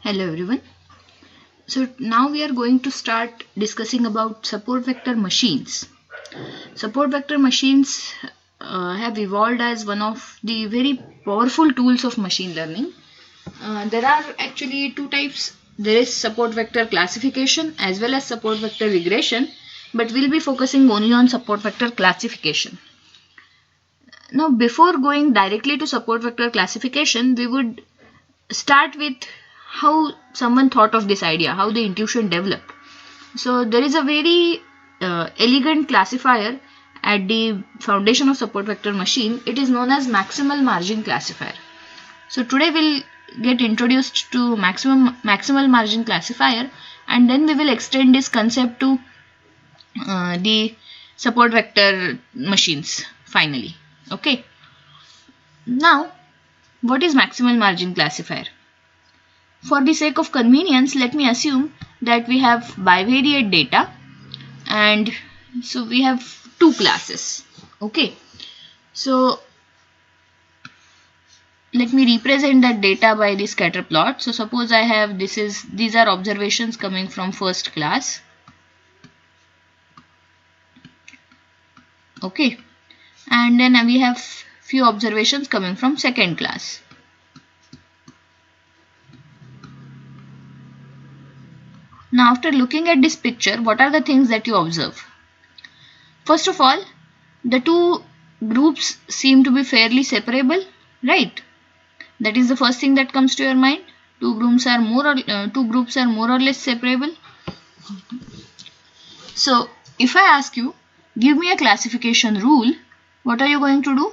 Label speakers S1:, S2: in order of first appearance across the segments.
S1: Hello everyone. So now we are going to start discussing about support vector machines. Support vector machines have evolved as one of the very powerful tools of machine learning. There are actually two types. There is support vector classification as well as support vector regression, but we'll be focusing only on support vector classification. Now before going directly to support vector classification, we would start with how someone thought of this idea, how the intuition developed. So there is a very elegant classifier at the foundation of support vector machine. It is known as maximal margin classifier. So today we'll get introduced to maximal margin classifier, and then we will extend this concept to the support vector machines finally. Okay. Now, what is maximal margin classifier? For the sake of convenience, let me assume that we have bivariate data, and so we have two classes. Okay, so let me represent that data by the scatter plot. So suppose I have these are observations coming from first class. Okay, and then we have few observations coming from second class. Now after looking at this picture, what are the things that you observe? First of all, the two groups seem to be fairly separable, right? That is the first thing that comes to your mind. Two groups are more or less separable. So if I ask you, give me a classification rule, what are you going to do?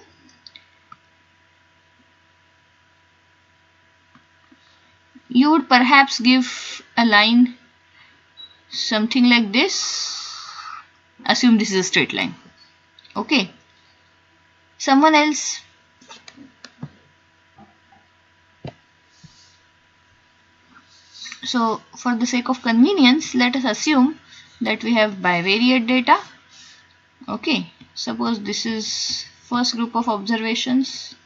S1: You would perhaps give a line something like this. Assume this is a straight line. Okay. Someone else. So for the sake of convenience, let us assume that we have bivariate data. Okay. Suppose this is first group of observations.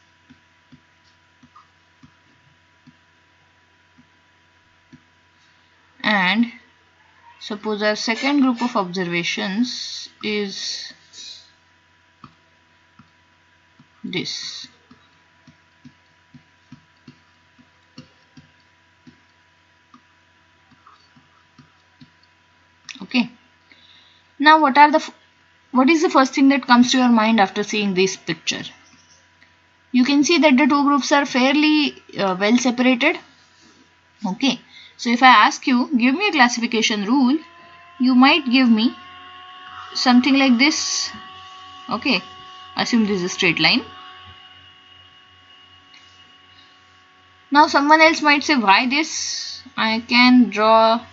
S1: And suppose our second group of observations is this. Okay. Now what is the first thing that comes to your mind after seeing this picture? You can see that the two groups are fairly well separated. Okay. So if I ask you, give me a classification rule, you might give me something like this. Okay, assume this is a straight line. Now someone else might say, why this? I can draw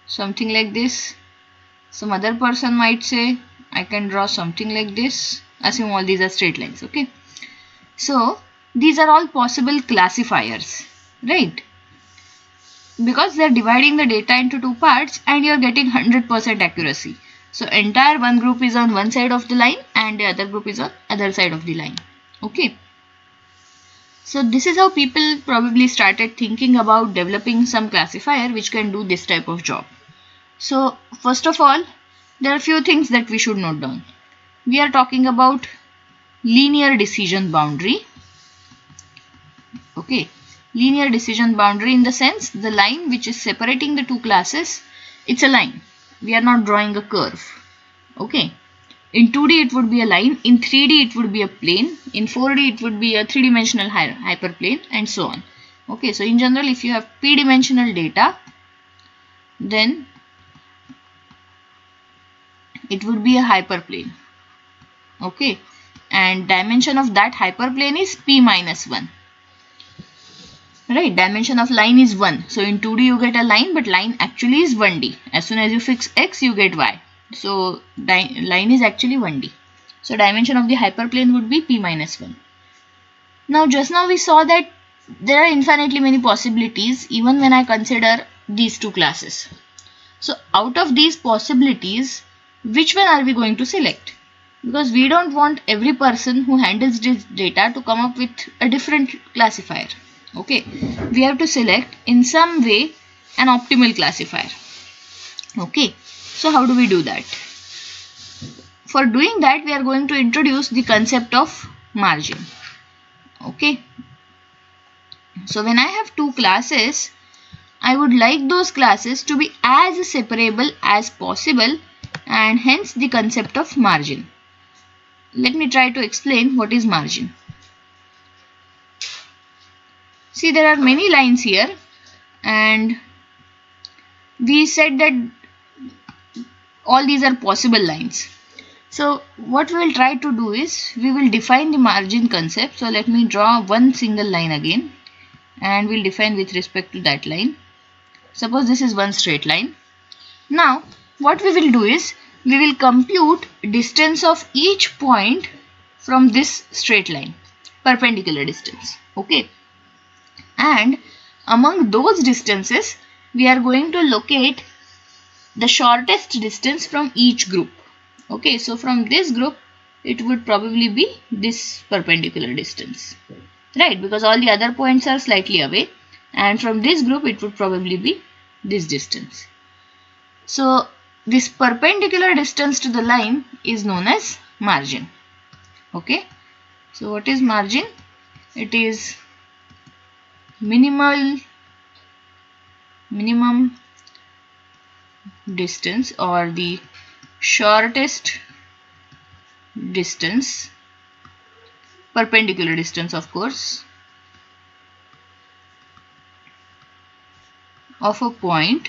S1: something like this. Some other person might say, I can draw something like this. Assume all these are straight lines. Okay, so these are all possible classifiers, right? Because they are dividing the data into two parts and you are getting 100% accuracy. So entire one group is on one side of the line and the other group is on other side of the line. Okay. So this is how people probably started thinking about developing some classifier which can do this type of job. So first of all, there are few things that we should note down. We are talking about linear decision boundary. Okay. Linear decision boundary in the sense the line which is separating the two classes, it's a line. We are not drawing a curve. Okay. In 2D it would be a line. In 3D it would be a plane. In 4D it would be a three-dimensional hyperplane and so on. Okay. So in general, if you have p-dimensional data, then it would be a hyperplane. Okay. And dimension of that hyperplane is p minus 1. Right, dimension of line is 1. So in 2D you get a line, but line actually is 1D. As soon as you fix x, you get y. So line is actually 1D. So dimension of the hyperplane would be p minus 1. Now just now we saw that there are infinitely many possibilities even when I consider these two classes. So out of these possibilities, which one are we going to select? Because we don't want every person who handles this data to come up with a different classifier. Okay, we have to select in some way an optimal classifier. Okay, so how do we do that? For doing that, we are going to introduce the concept of margin. Okay, so when I have two classes, I would like those classes to be as separable as possible, and hence the concept of margin. Let me try to explain what is margin. See, there are many lines here, and we said that all these are possible lines. So what we will try to do is we will define the margin concept. So let me draw one single line again, and we'll define with respect to that line. Suppose this is one straight line. Now what we will do is we will compute distance of each point from this straight line, perpendicular distance. Okay, and among those distances we are going to locate the shortest distance from each group. Okay, so from this group it would probably be this perpendicular distance, right? Because all the other points are slightly away, and from this group it would probably be this distance. So this perpendicular distance to the line is known as margin. Okay, so what is margin? It is minimum distance, or the shortest distance, perpendicular distance of course, of a point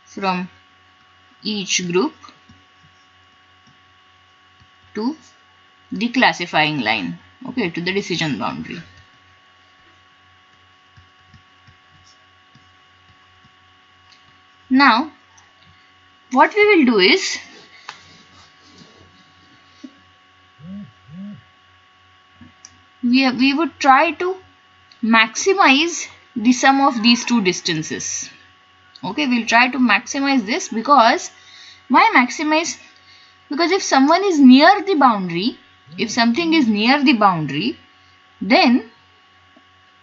S1: from each group to the classifying line, okay, to the decision boundary. Now what we will do is we would try to maximize the sum of these two distances. Okay, we'll try to maximize this. Because why maximize? Because if someone is near the boundary, if something is near the boundary, then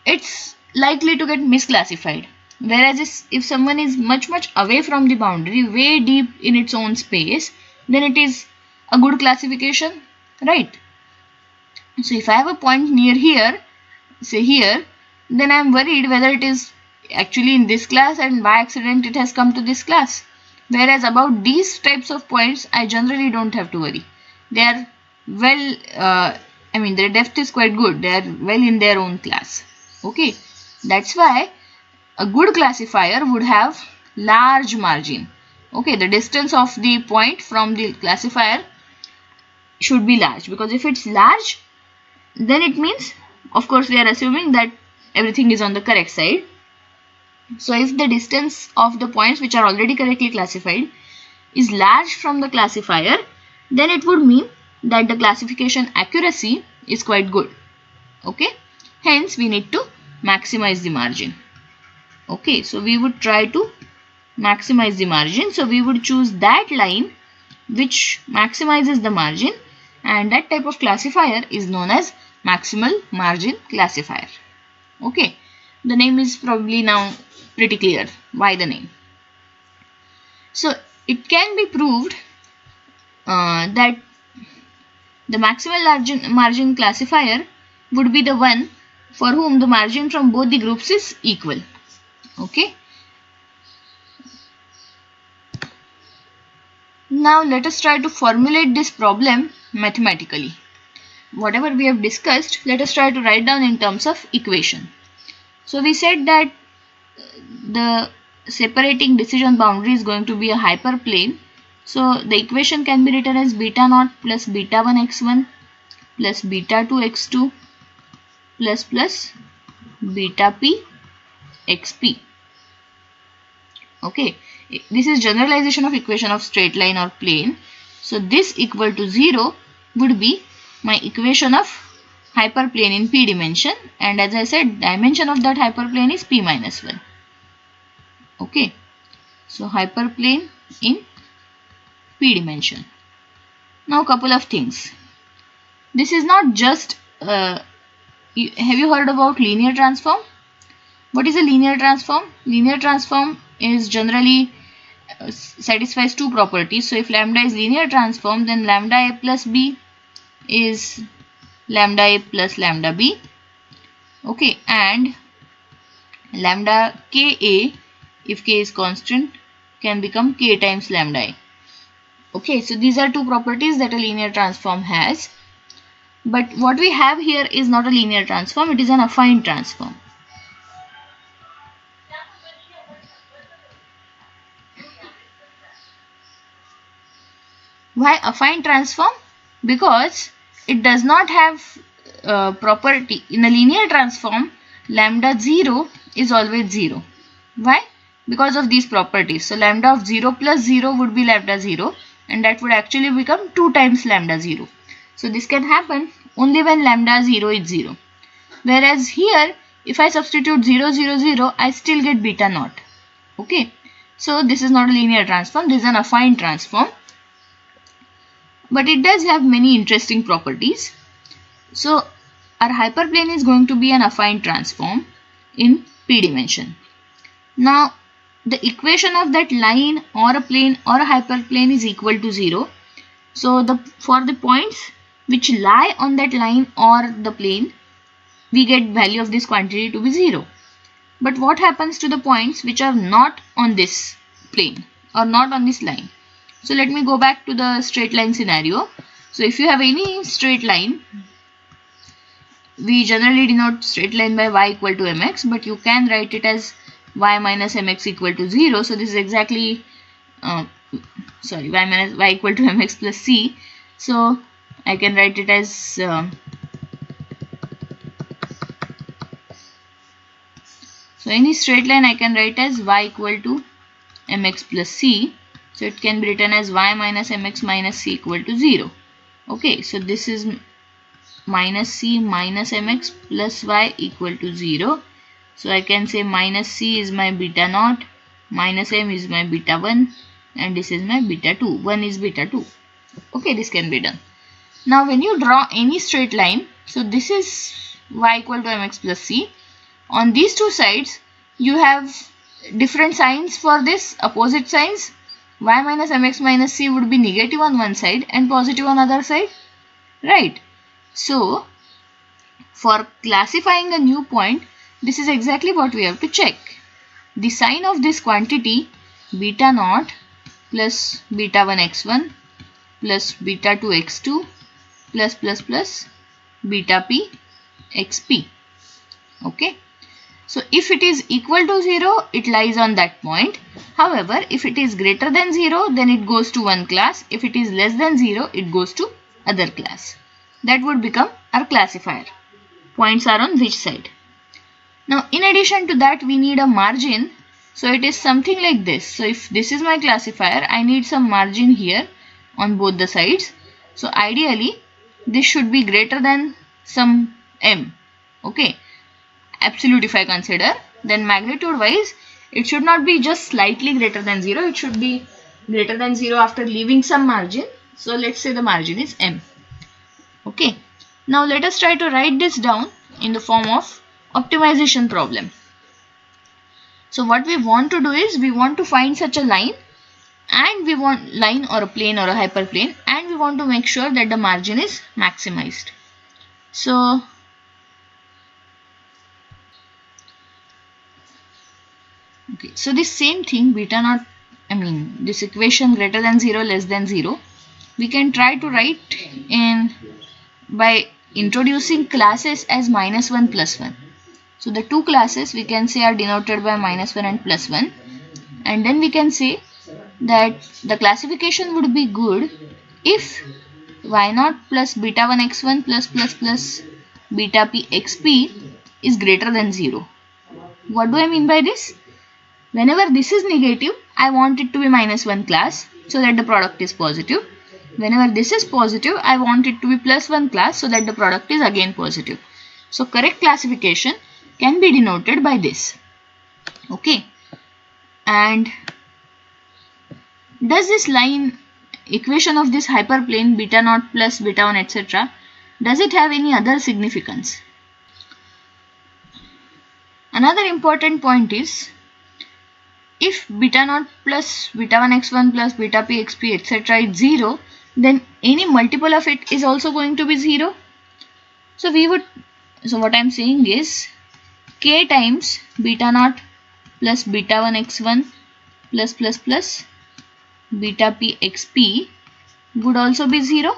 S1: it's likely to get misclassified. Whereas if someone is much away from the boundary, way deep in its own space, then it is a good classification, right? So if I have a point near here, say here, then I am worried whether it is actually in this class and by accident it has come to this class. Whereas about these types of points, I generally don't have to worry. They are well, their depth is quite good. They are well in their own class. Okay, that's why a good classifier would have large margin. Okay, the distance of the point from the classifier should be large, because if it's large, then it means, of course, we are assuming that everything is on the correct side. So if the distance of the points which are already correctly classified is large from the classifier, then it would mean that the classification accuracy is quite good. Okay, hence we need to maximize the margin. Okay, so we would try to maximize the margin. So we would choose that line which maximizes the margin, and that type of classifier is known as maximal margin classifier. Okay, the name is probably now pretty clear. Why the name? So it can be proved that the maximal margin classifier would be the one for whom the margin from both the groups is equal. Okay. Now let us try to formulate this problem mathematically. Whatever we have discussed, let us try to write down in terms of equation. So we said that the separating decision boundary is going to be a hyperplane. So the equation can be written as beta naught plus beta 1 x1 plus beta 2 x2 plus beta p xp. Okay, this is generalization of equation of straight line or plane. So this equal to 0 would be my equation of hyperplane in p dimension, and as I said, dimension of that hyperplane is p minus 1. Okay, so hyperplane in p dimension. Now couple of things. this is not just have you heard about linear transform? What is a linear transform? Linear transform is generally satisfies two properties. So if lambda is linear transform, then lambda a plus b is lambda a plus lambda b. Okay, and lambda ka, if k is constant, can become k times lambda a. Okay, so these are two properties that a linear transform has. But what we have here is not a linear transform, it is an affine transform. Why affine transform? Because it does not have property. In a linear transform, lambda 0 is always 0. Why? Because of these properties. So lambda of 0 plus 0 would be lambda 0, and that would actually become 2 times lambda 0. So this can happen only when lambda 0 is 0. Whereas here, if I substitute 0, 0, 0, I still get beta naught. Okay. So this is not a linear transform, this is an affine transform. But it does have many interesting properties. So our hyperplane is going to be an affine transform in p dimension. Now the equation of that line or a plane or a hyperplane is equal to 0. So for the points which lie on that line or the plane, we get value of this quantity to be 0. But what happens to the points which are not on this plane or not on this line? So let me go back to the straight line scenario. So if you have any straight line, we generally denote straight line by y equal to mx, but you can write it as y minus mx equal to 0. So this is exactly, y equal to mx plus c. So I can write it as, so any straight line I can write as y equal to mx plus c. So it can be written as y minus mx minus c equal to 0. Okay, so this is minus c minus mx plus y equal to 0. So I can say minus c is my beta naught, minus m is my beta 1, and this is my beta 2. 1 is beta 2. Okay, this can be done. Now when you draw any straight line, so this is y equal to mx plus c. On these two sides, you have different signs for this, opposite signs. Y minus mx minus c would be negative on one side and positive on other side, right? So for classifying a new point, this is exactly what we have to check. The sign of this quantity beta naught plus beta 1 x1 plus beta 2 x2 plus beta p xp. Okay. So if it is equal to 0, it lies on that point. However, if it is greater than 0, then it goes to one class. If it is less than 0, it goes to other class. That would become our classifier. Points are on which side. Now in addition to that, we need a margin. So it is something like this. So if this is my classifier, I need some margin here on both the sides. So ideally, this should be greater than some m. Okay. Absolute if I consider, then magnitude wise it should not be just slightly greater than 0, it should be greater than 0 after leaving some margin. So let's say the margin is m. Okay, now let us try to write this down in the form of optimization problem. So what we want to do is we want to find such a line, and we want line or a plane or a hyperplane, and we want to make sure that the margin is maximized. So okay, so this same thing beta naught, this equation greater than 0 less than 0, we can try to write in by introducing classes as minus 1 plus 1. So the two classes we can say are denoted by minus 1 and plus 1, and then we can say that the classification would be good if y0 plus beta 1 x1 plus beta p xp is greater than 0. What do I mean by this? Whenever this is negative, I want it to be minus 1 class so that the product is positive. Whenever this is positive, I want it to be plus 1 class so that the product is again positive. So correct classification can be denoted by this. Okay. And does this line equation of this hyperplane beta naught plus beta 1 etc. Does it have any other significance? Another important point is, if beta naught plus beta 1 x1 plus beta p xp etc. is 0, then any multiple of it is also going to be 0. So what I am saying is, k times beta naught plus beta 1 x1 plus beta p xp would also be 0.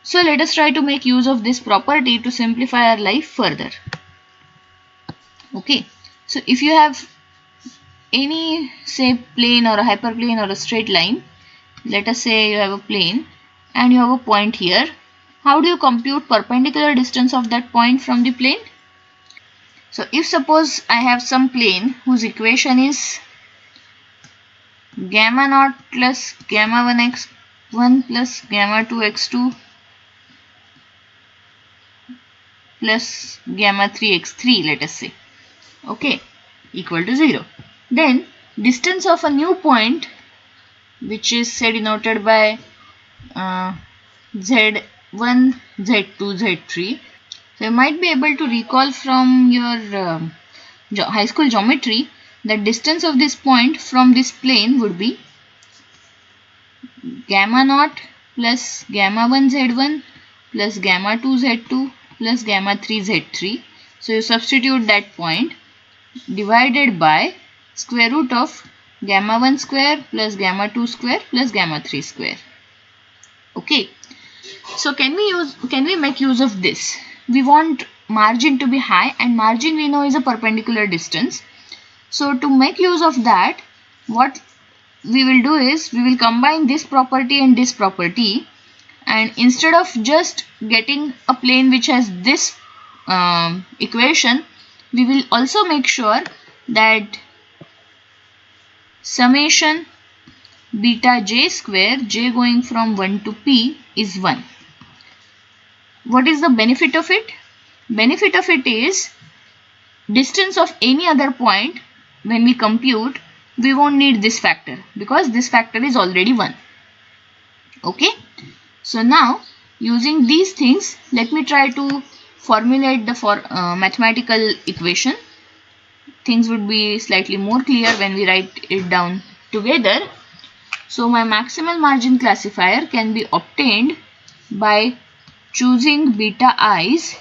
S1: So let us try to make use of this property to simplify our life further. Okay, so if you have any, say, plane or a hyperplane or a straight line, let us say you have a plane and you have a point here, how do you compute perpendicular distance of that point from the plane? So if suppose I have some plane whose equation is gamma naught plus gamma 1 x1 plus gamma 2 x2 plus gamma 3 x3, let us say, okay, equal to 0. Then distance of a new point, which is say denoted by z1, z2, z3. So you might be able to recall from your high school geometry that distance of this point from this plane would be gamma naught plus gamma 1 z1 plus gamma 2 z2 plus gamma 3 z3. So you substitute that point divided by square root of gamma 1 square plus gamma 2 square plus gamma 3 square. Okay, so can we make use of this? We want margin to be high, and margin we know is a perpendicular distance. So to make use of that, what we will do is, we will combine this property and this property, and instead of just getting a plane which has this equation, we will also make sure that summation beta j square, j going from 1 to p, is 1. What is the benefit of it? Benefit of it is, distance of any other point, when we compute, we won't need this factor because this factor is already 1. Okay, so now using these things, let me try to formulate the mathematical equation. Things would be slightly more clear when we write it down together. So my maximal margin classifier can be obtained by choosing beta i's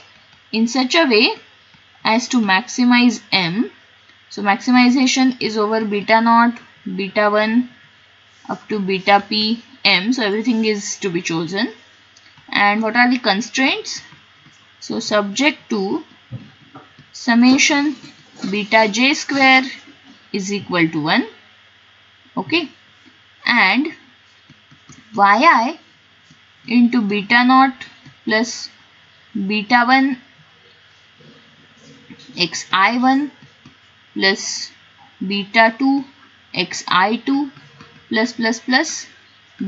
S1: in such a way as to maximize m. So maximization is over beta naught, beta 1 up to beta p m. So everything is to be chosen. And what are the constraints? So subject to summation beta j square is equal to 1. Okay, and yi into beta naught plus beta 1 xi1 plus beta 2 xi2 plus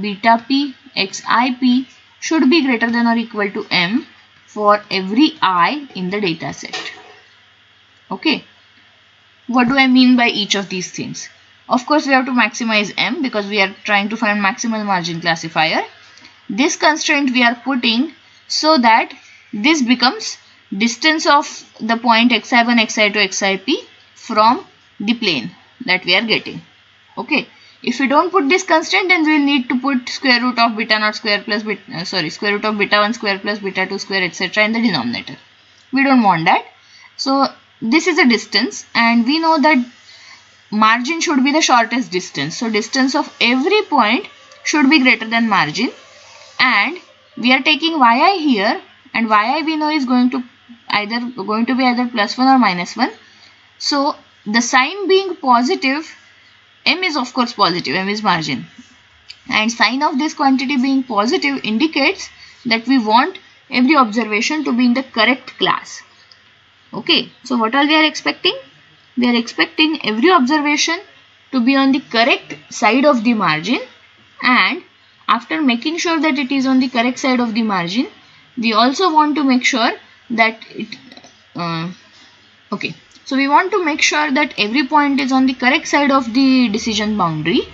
S1: beta p xip should be greater than or equal to m for every I in the data set. Okay, what do I mean by each of these things? Of course, we have to maximize m because we are trying to find maximal margin classifier. This constraint we are putting so that this becomes distance of the point xi1, xi2, xip from the plane that we are getting. Okay, if we don't put this constraint, then we will need to put square root of beta naught square plus square root of beta 1 square plus beta 2 square etc. in the denominator. We don't want that. So this is a distance, and we know that margin should be the shortest distance. So distance of every point should be greater than margin, and we are taking yi here, and yi we know is going to be either plus 1 or minus 1. So the sign being positive, m is of course positive, m is margin, and sign of this quantity being positive indicates that we want every observation to be in the correct class. Okay, so what all we are expecting? We are expecting every observation to be on the correct side of the margin, and after making sure that it is on the correct side of the margin, we also want to make sure that so we want to make sure that every point is on the correct side of the decision boundary,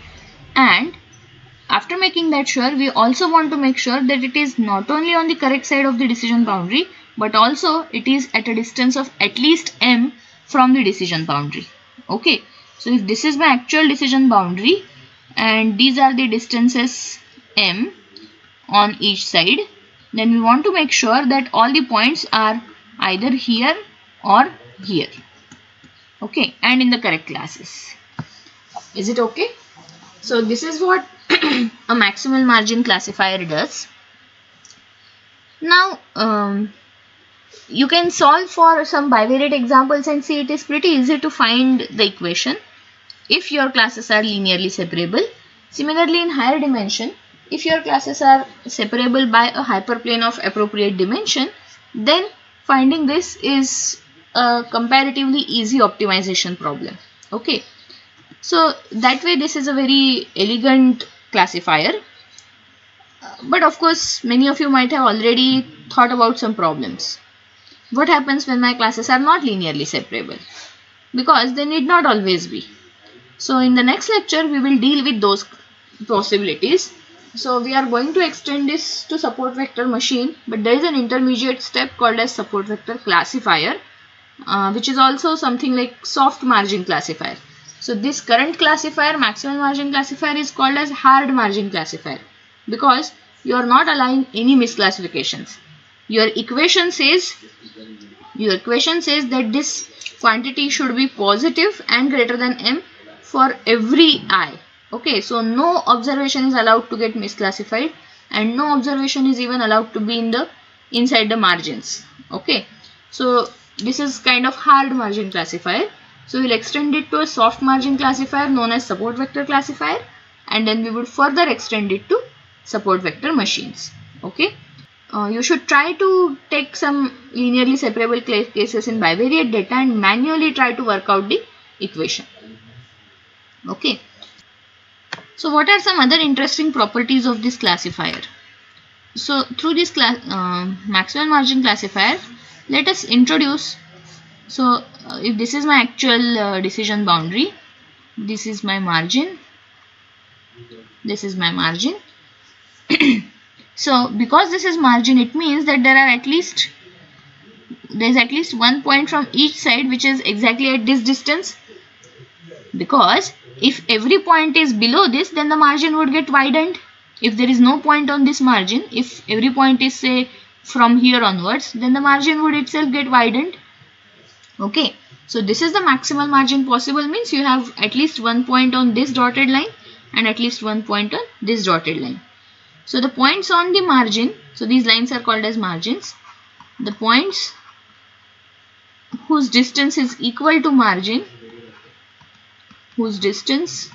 S1: and After making that sure, we also want to make sure that it is not only on the correct side of the decision boundary, but also it is at a distance of at least m from the decision boundary. Okay, so if this is my actual decision boundary and these are the distances m on each side, then we want to make sure that all the points are either here or here. Okay, and in the correct classes. Is it okay? So this is what a maximal margin classifier does. Now you can solve for some bivariate examples and see it is pretty easy to find the equation if your classes are linearly separable. Similarly, in higher dimension, if your classes are separable by a hyperplane of appropriate dimension, then finding this is a comparatively easy optimization problem. Okay, so that way this is a very elegant classifier. But of course, many of you might have already thought about some problems. What happens when my classes are not linearly separable? Because they need not always be. So in the next lecture, we will deal with those possibilities. So we are going to extend this to support vector machine, but there is an intermediate step called as support vector classifier, which is also something like soft margin classifier. So this current classifier, maximal margin classifier, is called as hard margin classifier because you are not allowing any misclassifications. Your equation says that this quantity should be positive and greater than m for every I. Okay, so no observation is allowed to get misclassified and no observation is even allowed to be inside the margins. Okay, so this is kind of hard margin classifier. So we'll extend it to a soft margin classifier known as support vector classifier, and then we would further extend it to support vector machines. Okay, you should try to take some linearly separable cases in bivariate data and manually try to work out the equation. Okay, so what are some other interesting properties of this classifier? So through this maximal margin classifier, let us introduce. So if this is my actual decision boundary, this is my margin, this is my margin. So because this is margin, it means that there is at least one point from each side which is exactly at this distance, because if every point is below this, then the margin would get widened. If there is no point on this margin, if every point is say from here onwards, then the margin would itself get widened. Okay, so this is the maximal margin possible, means you have at least one point on this dotted line and at least one point on this dotted line. So the points on the margin, so these lines are called as margins. The points whose distance is equal to margin, whose distance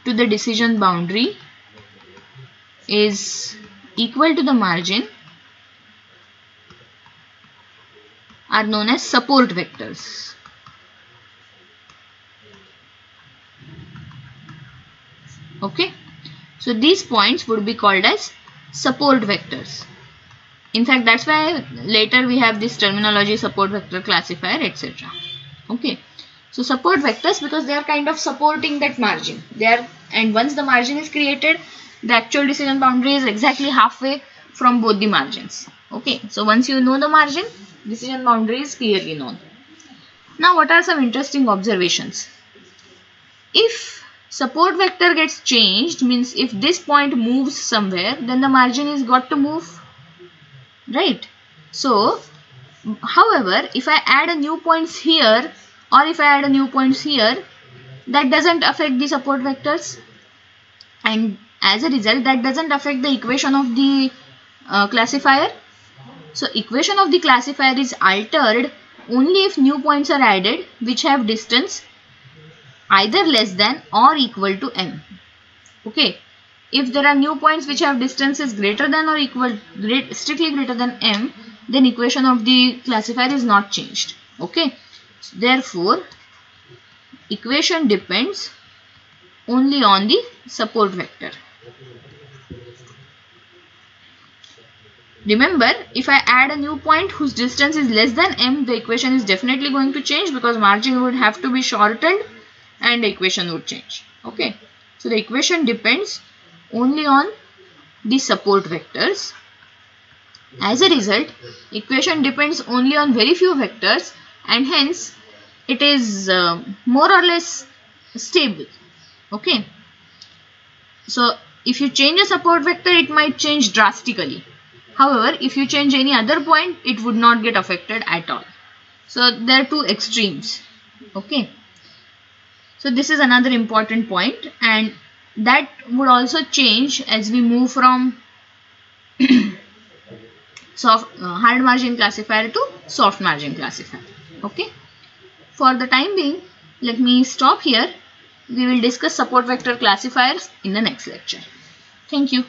S1: to the decision boundary is equal to the margin, are known as support vectors. Okay, so these points would be called as support vectors. In fact, that's why later we have this terminology support vector classifier, etc. Okay, so support vectors because they are kind of supporting that margin. And once the margin is created, the actual decision boundary is exactly halfway from both the margins. Okay, so once you know the margin, decision boundary is clearly known. Now what are some interesting observations? If support vector gets changed, means if this point moves somewhere, then the margin is got to move, right? So however, if I add a new points here or if I add a new points here, that doesn't affect the support vectors, and as a result that doesn't affect the equation of the classifier. So equation of the classifier is altered only if new points are added which have distance either less than or equal to m. Okay, if there are new points which have distances greater than or equal, strictly greater than m, then equation of the classifier is not changed. Okay, so therefore equation depends only on the support vector. Remember, if I add a new point whose distance is less than m, the equation is definitely going to change because margin would have to be shortened and the equation would change. Okay, so the equation depends only on the support vectors. As a result, equation depends only on very few vectors, and hence it is more or less stable. Okay, so if you change a support vector, it might change drastically. However, if you change any other point, it would not get affected at all. So there are two extremes. Okay, so this is another important point, and that would also change as we move from hard margin classifier to soft margin classifier. Okay, for the time being, let me stop here. We will discuss support vector classifiers in the next lecture. Thank you.